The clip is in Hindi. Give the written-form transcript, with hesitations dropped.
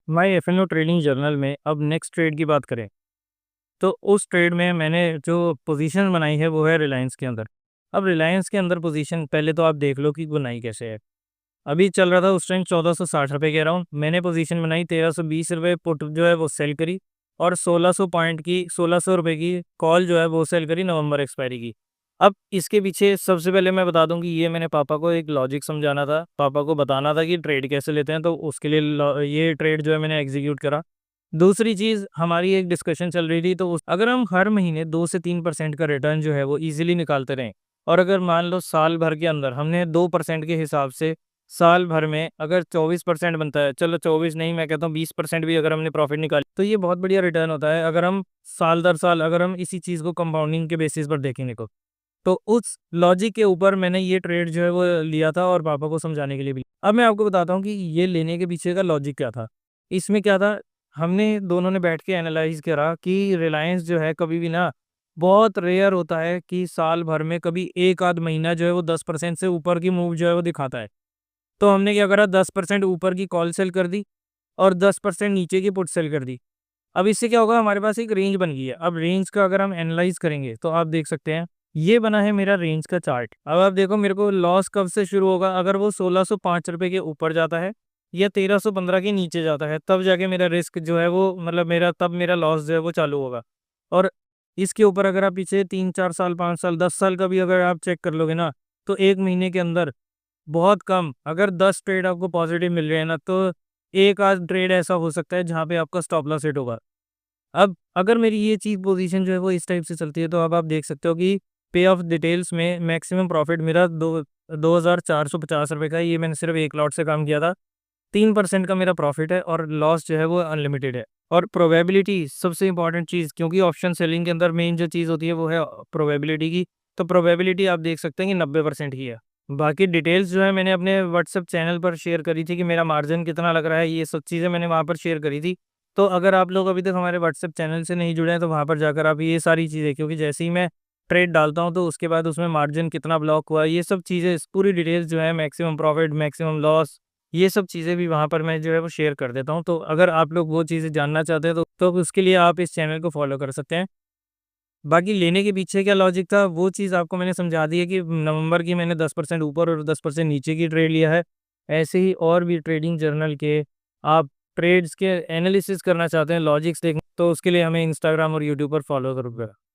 माई एफएनओ ट्रेडिंग जर्नल में अब नेक्स्ट ट्रेड की बात करें तो उस ट्रेड में मैंने जो पोजीशन बनाई है वो है रिलायंस के अंदर। अब रिलायंस के अंदर पोजीशन पहले तो आप देख लो कि बनाई कैसे है। अभी चल रहा था उस टाइम 1460 रुपये के अराउंड, मैंने पोजीशन बनाई 1320 रुपये पुट जो है वो सेल करी, और 1600 पॉइंट की 1600 रुपये की कॉल जो है वो सेल करी नवंबर एक्सपायरी की। अब इसके पीछे सबसे पहले मैं बता दूं कि ये मैंने पापा को एक लॉजिक समझाना था, पापा को बताना था कि ट्रेड कैसे लेते हैं, तो उसके लिए ये ट्रेड जो है मैंने एग्जीक्यूट करा। दूसरी चीज़ हमारी एक डिस्कशन चल रही थी, तो अगर हम हर महीने 2 से 3% का रिटर्न जो है वो इजीली निकालते रहें, और अगर मान लो साल भर के अंदर हमने 2% के हिसाब से साल भर में अगर 24% बनता है, चलो 24 नहीं, मैं कहता हूँ 20% भी अगर हमने प्रॉफिट निकाली तो ये बहुत बढ़िया रिटर्न होता है। अगर हम साल दर साल अगर हम इसी चीज़ को कंपाउंडिंग के बेसिस पर देखेंगे तो उस लॉजिक के ऊपर मैंने ये ट्रेड जो है वो लिया था, और पापा को समझाने के लिए भी। अब मैं आपको बताता हूँ कि ये लेने के पीछे का लॉजिक क्या था। इसमें क्या था, हमने दोनों ने बैठ के एनालाइज करा कि रिलायंस जो है कभी भी ना, बहुत रेयर होता है कि साल भर में कभी एक आध महीना जो है वो 10% से ऊपर की मूव जो है वो दिखाता है। तो हमने क्या करा, 10% ऊपर की कॉल सेल कर दी और 10% नीचे की पुट सेल कर दी। अब इससे क्या होगा, हमारे पास एक रेंज बन गई है। अब रेंज का अगर हम एनालाइज करेंगे तो आप देख सकते हैं, ये बना है मेरा रेंज का चार्ट। अब आप देखो मेरे को लॉस कब से शुरू होगा, अगर वो 1605 रुपये के ऊपर जाता है या 1315 के नीचे जाता है, तब जाके मेरा रिस्क जो है वो मतलब मेरा लॉस जो है वो चालू होगा। और इसके ऊपर अगर आप पीछे 3 4 साल 5 साल 10 साल का भी अगर आप चेक कर लोगे ना, तो एक महीने के अंदर बहुत कम, अगर 10 ट्रेड आपको पॉजिटिव मिल रहे हैं ना, तो एक आध ट्रेड ऐसा हो सकता है जहाँ पे आपका स्टॉप लॉस हिट होगा। अब अगर मेरी ये चीज़ पोजीशन जो है वो इस टाइप से चलती है, तो अब आप देख सकते हो कि पे ऑफ डिटेल्स में मैक्सिमम प्रॉफिट मेरा 2,450 रुपये का है। ये मैंने सिर्फ एक लॉट से काम किया था। 3% का मेरा प्रॉफिट है और लॉस जो है वो अनलिमिटेड है। और प्रोबेबिलिटी सबसे इंपॉर्टेंट चीज़, क्योंकि ऑप्शन सेलिंग के अंदर मेन जो चीज़ होती है वो है प्रोबेबिलिटी की। तो प्रोबेबिलिटी आप देख सकते हैं कि 90% की है। बाकी डिटेल्स जो है मैंने अपने व्हाट्सएप चैनल पर शेयर करी थी कि मेरा मार्जिन कितना लग रहा है, ये सब चीज़ें मैंने वहाँ पर शेयर करी थी। तो अगर आप लोग अभी तक हमारे व्हाट्सएप चैनल से नहीं जुड़े हैं तो वहाँ पर जाकर आप ये सारी चीज़ें, क्योंकि जैसे ही मैं ट्रेड डालता हूँ तो उसके बाद उसमें मार्जिन कितना ब्लॉक हुआ, ये सब चीज़ें पूरी डिटेल्स जो है, मैक्सिमम प्रॉफिट, मैक्सिमम लॉस, ये सब चीज़ें भी वहाँ पर मैं जो है वो शेयर कर देता हूँ। तो अगर आप लोग वो चीज़ें जानना चाहते हैं तो उसके लिए आप इस चैनल को फॉलो कर सकते हैं। बाकी लेने के पीछे क्या लॉजिक था वो चीज़ आपको मैंने समझा दी है कि नवंबर की मैंने 10% ऊपर और 10% नीचे की ट्रेड लिया है। ऐसे ही और भी ट्रेडिंग जर्नल के आप ट्रेड्स के एनालिसिस करना चाहते हैं, लॉजिक्स देखना, तो उसके लिए हमें इंस्टाग्राम और यूट्यूब पर फॉलो करो।